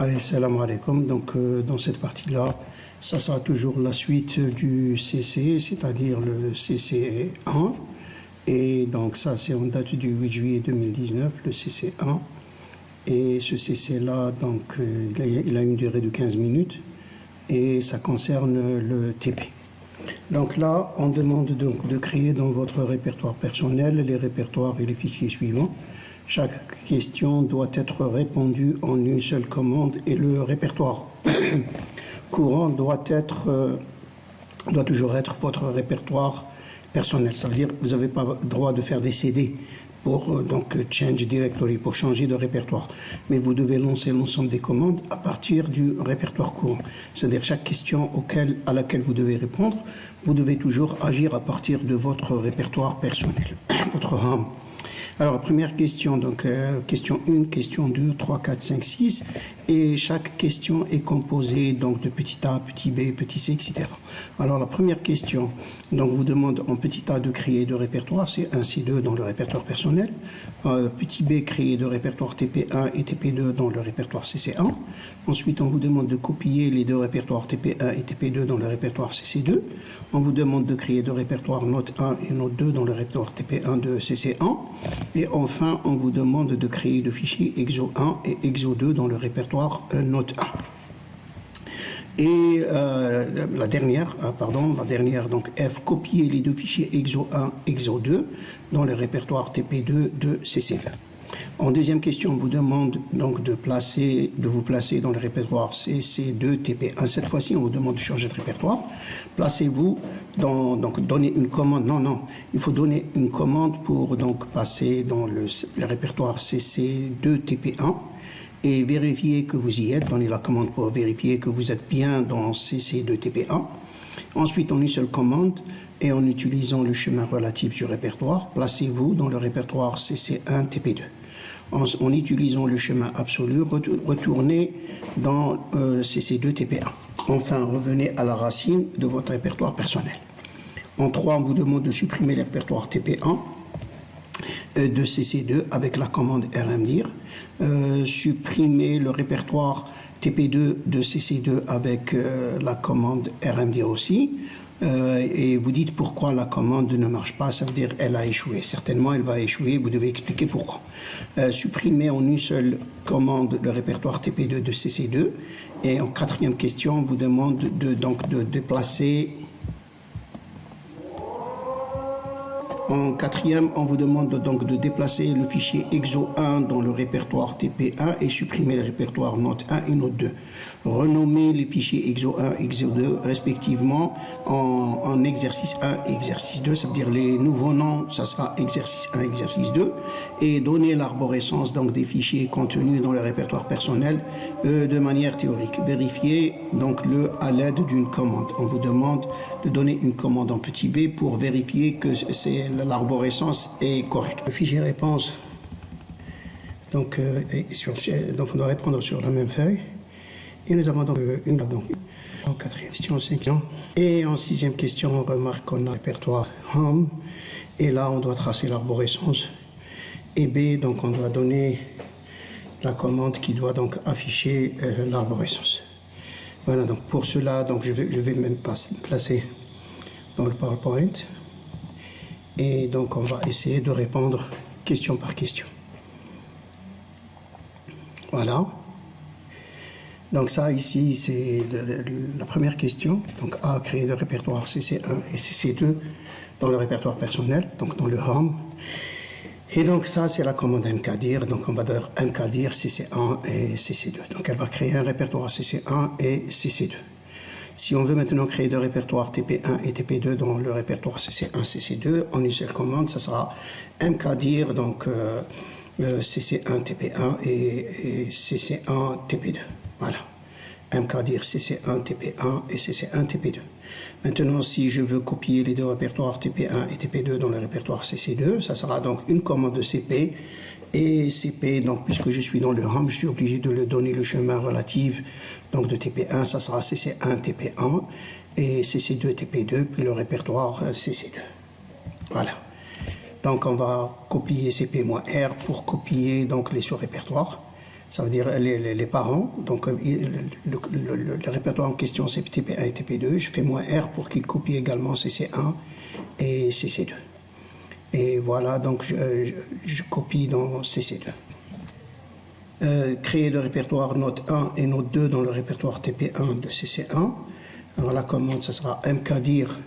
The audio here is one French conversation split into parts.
Allez, salam alaikum. Donc, dans cette partie-là, ça sera toujours la suite du CC, c'est-à-dire le CC1. Et donc, ça, c'est en date du 8 juillet 2019, le CC1. Et ce CC-là, donc, il a une durée de 15 minutes et ça concerne le TP. Donc là, on demande donc de créer dans votre répertoire personnel les répertoires et les fichiers suivants. Chaque question doit être répondue en une seule commande et le répertoire courant doit toujours être votre répertoire personnel. Ça veut dire que vous n'avez pas le droit de faire des CD pour donc change directory, pour changer de répertoire. Mais vous devez lancer l'ensemble des commandes à partir du répertoire courant. C'est-à-dire chaque question à laquelle vous devez répondre, vous devez toujours agir à partir de votre répertoire personnel, votre RAM. Alors, la première question, donc question 1, question 2, 3, 4, 5, 6, et chaque question est composée donc de petit a, petit b, petit c, etc. Alors, la première question, donc vous demande en petit a de créer de répertoire, c'est 1, C2 dans le répertoire personnel, petit b créer de répertoire TP1 et TP2 dans le répertoire CC1. Ensuite, on vous demande de copier les deux répertoires TP1 et TP2 dans le répertoire CC2. On vous demande de créer deux répertoires Note 1 et Note 2 dans le répertoire TP1 de CC1. Et enfin, on vous demande de créer le fichier EXO1 et EXO2 dans le répertoire Note 1. Et la dernière, donc F, copier les deux fichiers EXO1, EXO2 dans le répertoire TP2 de CC2. En deuxième question, on vous demande donc de vous placer dans le répertoire CC2 TP1. Cette fois-ci, on vous demande de changer de répertoire. Placez-vous donc donner une commande. Non, il faut donner une commande pour donc passer dans le répertoire CC2 TP1 et vérifier que vous y êtes. Donnez la commande pour vérifier que vous êtes bien dans CC2 TP1. Ensuite, en une seule commande et en utilisant le chemin relatif du répertoire, placez-vous dans le répertoire CC1 TP2. En utilisant le chemin absolu, retournez dans CC2 TP1. Enfin, revenez à la racine de votre répertoire personnel. En 3, on vous demande de supprimer le répertoire TP1 de CC2 avec la commande rmdir. Supprimer le répertoire TP2 de CC2 avec la commande rmdir aussi. Et vous dites pourquoi la commande ne marche pas, ça veut dire elle a échoué. Certainement, elle va échouer, vous devez expliquer pourquoi. Supprimer en une seule commande le répertoire TP2 de CC2. Et en quatrième question, on vous demande de déplacer. En quatrième, on vous demande donc de déplacer le fichier EXO1 dans le répertoire TP1 et supprimer le répertoire Note 1 et Note 2. Renommer les fichiers EXO1 et EXO2 respectivement en exercice 1 et exercice 2, ça veut dire les nouveaux noms, ça sera exercice 1 et exercice 2, et donner l'arborescence donc des fichiers contenus dans le répertoire personnel de manière théorique. Vérifier donc à l'aide d'une commande. On vous demande de donner une commande en petit b pour vérifier que l'arborescence est correcte. Le fichier réponse, donc on doit répondre sur la même feuille. Et nous avons donc en quatrième question, cinquième. Et en sixième question, on remarque qu'on a un répertoire home. Et là, on doit tracer l'arborescence. Et B, donc on doit donner la commande qui doit donc afficher l'arborescence. Voilà, donc pour cela, donc je vais même placer dans le PowerPoint. Et donc on va essayer de répondre question par question. Voilà. Donc ça ici, c'est la première question. Donc A, créer le répertoire CC1 et CC2 dans le répertoire personnel, donc dans le home. Et donc ça, c'est la commande mkdir. Donc on va dire mkdir CC1 et CC2. Donc elle va créer un répertoire CC1 et CC2. Si on veut maintenant créer des répertoires TP1 et TP2 dans le répertoire CC1, CC2, en une seule commande, ça sera mkdir, donc CC1 TP1 et CC1 TP2. Voilà. mkdir CC1 TP1 et CC1 TP2. Maintenant, si je veux copier les deux répertoires TP1 et TP2 dans le répertoire CC2, ça sera donc une commande de CP. Et CP, donc puisque je suis dans le home, je suis obligé de le donner le chemin relatif donc de TP1, ça sera CC1 TP1 et CC2 TP2, puis le répertoire CC2. Voilà. Donc on va copier CP-R pour copier donc les sous-répertoires. ça veut dire les parents. Donc, le répertoire en question, c'est TP1 et TP2. Je fais moins R pour qu'il copie également CC1 et CC2. Et voilà, donc je copie dans CC2. Créer de répertoire note 1 et note 2 dans le répertoire TP1 de CC1. Alors la commande, ça sera mkdir,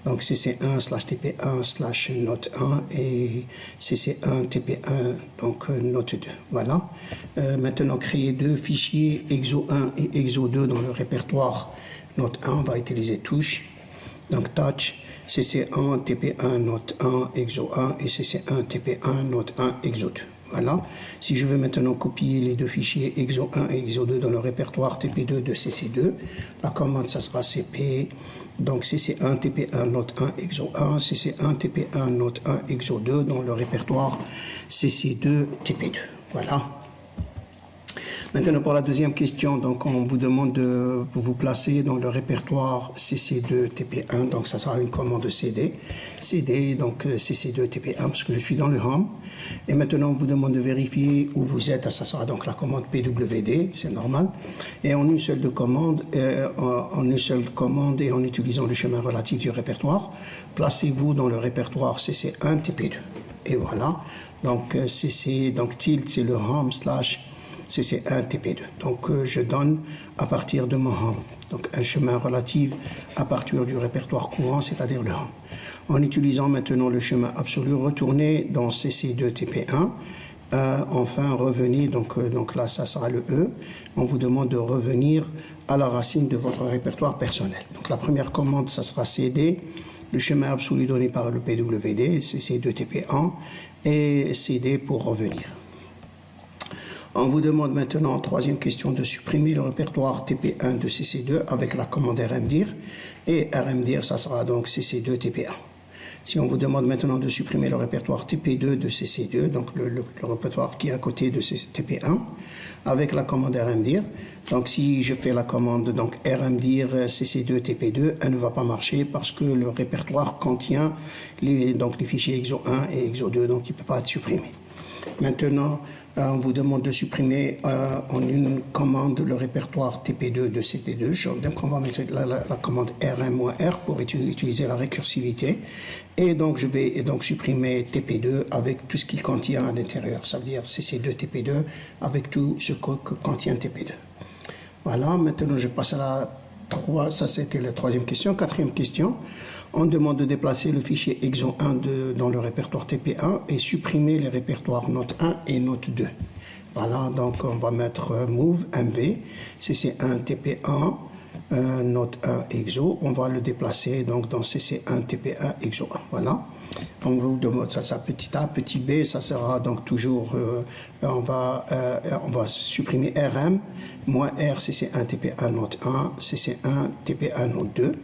donc cc1/tp1/note 1 et cc1 tp1, donc note 2. Voilà. Maintenant, créer deux fichiers exo1 et exo2 dans le répertoire note 1. On va utiliser touche. Donc touch cc1 tp1 note 1 exo1 et cc1 tp1 note 1 exo2. Voilà. Si je veux maintenant copier les deux fichiers exo1 et exo2 dans le répertoire TP2 de CC2, la commande, ça sera CP, donc CC1 TP1 note 1 exo1, CC1 TP1 note 1 exo2 dans le répertoire CC2 TP2. Voilà. Maintenant, pour la deuxième question, donc on vous demande de vous placer dans le répertoire CC2 TP1, donc ça sera une commande CD, donc CC2 TP1, parce que je suis dans le home. Et maintenant, on vous demande de vérifier où vous êtes, ça sera donc la commande PWD, c'est normal. Et en une seule commande et en utilisant le chemin relatif du répertoire, placez-vous dans le répertoire CC1 TP2. Et voilà, donc CC, donc tilt, c'est le home / CC1 TP2. Donc je donne à partir de mon home, donc un chemin relatif à partir du répertoire courant, c'est-à-dire le home. En utilisant maintenant le chemin absolu, retournez dans CC2 TP1, enfin revenez, donc là ça sera le E, on vous demande de revenir à la racine de votre répertoire personnel. Donc la première commande, ça sera CD, le chemin absolu donné par le PWD, CC2 TP1, et CD pour revenir. On vous demande maintenant, troisième question, de supprimer le répertoire TP1 de CC2 avec la commande rmdir. Et rmdir, ça sera donc CC2 TP1. Si on vous demande maintenant de supprimer le répertoire TP2 de CC2, donc le répertoire qui est à côté de TP1, avec la commande rmdir, donc si je fais la commande donc rmdir CC2 TP2, elle ne va pas marcher parce que le répertoire contient les fichiers exo1 et exo2, donc il ne peut pas être supprimé. Maintenant, on vous demande de supprimer en une commande le répertoire TP2 de CT2. Donc on va mettre la commande rm-r pour utiliser la récursivité. Et donc je vais donc supprimer TP2 avec tout ce qu'il contient à l'intérieur. Ça veut dire CC2 TP2 avec tout ce que contient TP2. Voilà, maintenant je passe à la 3. Ça c'était la troisième question. Quatrième question. On demande de déplacer le fichier exo1 dans le répertoire TP1 et supprimer les répertoires note 1 et note 2. Voilà, donc on va mettre move mv, cc1 TP1, note 1 exo. On va le déplacer donc dans cc1 TP1 exo1. Voilà. On vous demande ça petit a, petit b, ça sera donc toujours, on va supprimer rm, moins r cc1 TP1 note 1, cc1 TP1 note 2.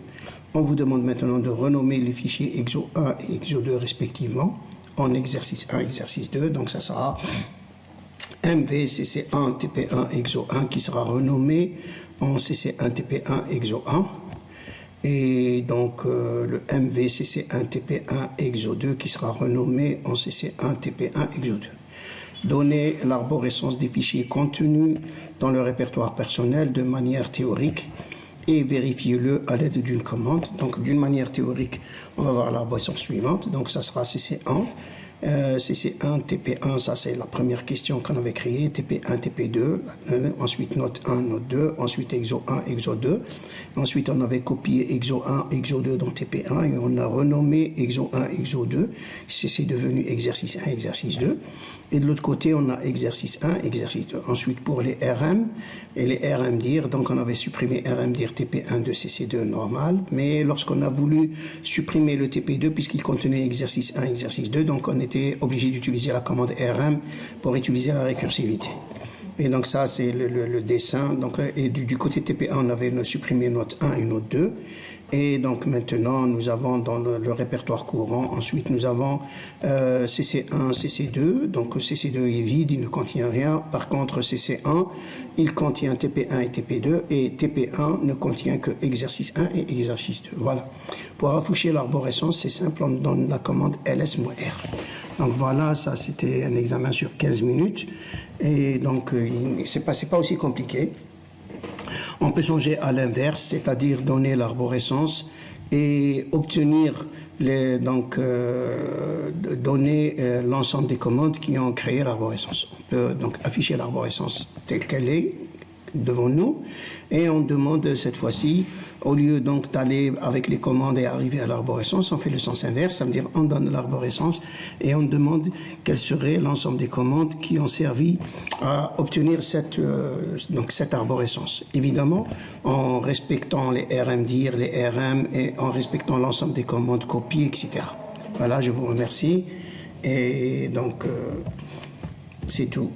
On vous demande maintenant de renommer les fichiers exo1 et exo2 respectivement en exercice 1, exercice 2. Donc ça sera mvcc1 tp1 exo1 qui sera renommé en cc1 tp1 exo1. Et donc le mvcc1 tp1 exo2 qui sera renommé en cc1 tp1 exo2. Donner l'arborescence des fichiers contenus dans le répertoire personnel de manière théorique et vérifiez-le à l'aide d'une commande. Donc, d'une manière théorique, on va voir l'arborescence suivante. Donc, ça sera CC1. CC1, TP1, ça c'est la première question qu'on avait créée. TP1, TP2. Ensuite, note 1, note 2. Ensuite, exo 1, exo 2. Ensuite, on avait copié exo 1, exo 2 dans TP1 et on a renommé exo 1, exo 2. C'est devenu exercice 1, exercice 2. Et de l'autre côté, on a exercice 1, exercice 2. Ensuite, pour les RM et les rmdir, donc on avait supprimé rmdir TP1 de CC2 normal, mais lorsqu'on a voulu supprimer le TP2, puisqu'il contenait exercice 1, exercice 2, donc on était obligé d'utiliser la commande rm pour utiliser la récursivité. Et donc ça, c'est le dessin. Donc, et du côté TP1, on avait supprimé note 1 et note 2. Et donc maintenant, nous avons dans le répertoire courant, ensuite nous avons CC1, CC2. Donc CC2 est vide, il ne contient rien. Par contre, CC1, il contient TP1 et TP2. Et TP1 ne contient que exercice 1 et exercice 2. Voilà. Pour afficher l'arborescence, c'est simple, on donne la commande ls-r. Donc voilà, ça c'était un examen sur 15 minutes. Et donc, c'est pas aussi compliqué. On peut songer à l'inverse, c'est-à-dire donner l'arborescence et obtenir donner l'ensemble des commandes qui ont créé l'arborescence. On peut donc afficher l'arborescence telle qu'elle est devant nous et on demande cette fois-ci, au lieu donc d'aller avec les commandes et arriver à l'arborescence, on fait le sens inverse, ça veut dire on donne l'arborescence et on demande quel serait l'ensemble des commandes qui ont servi à obtenir cette arborescence. Évidemment, en respectant les RM-dir, les RM et en respectant l'ensemble des commandes copiées, etc. Voilà, je vous remercie et donc c'est tout.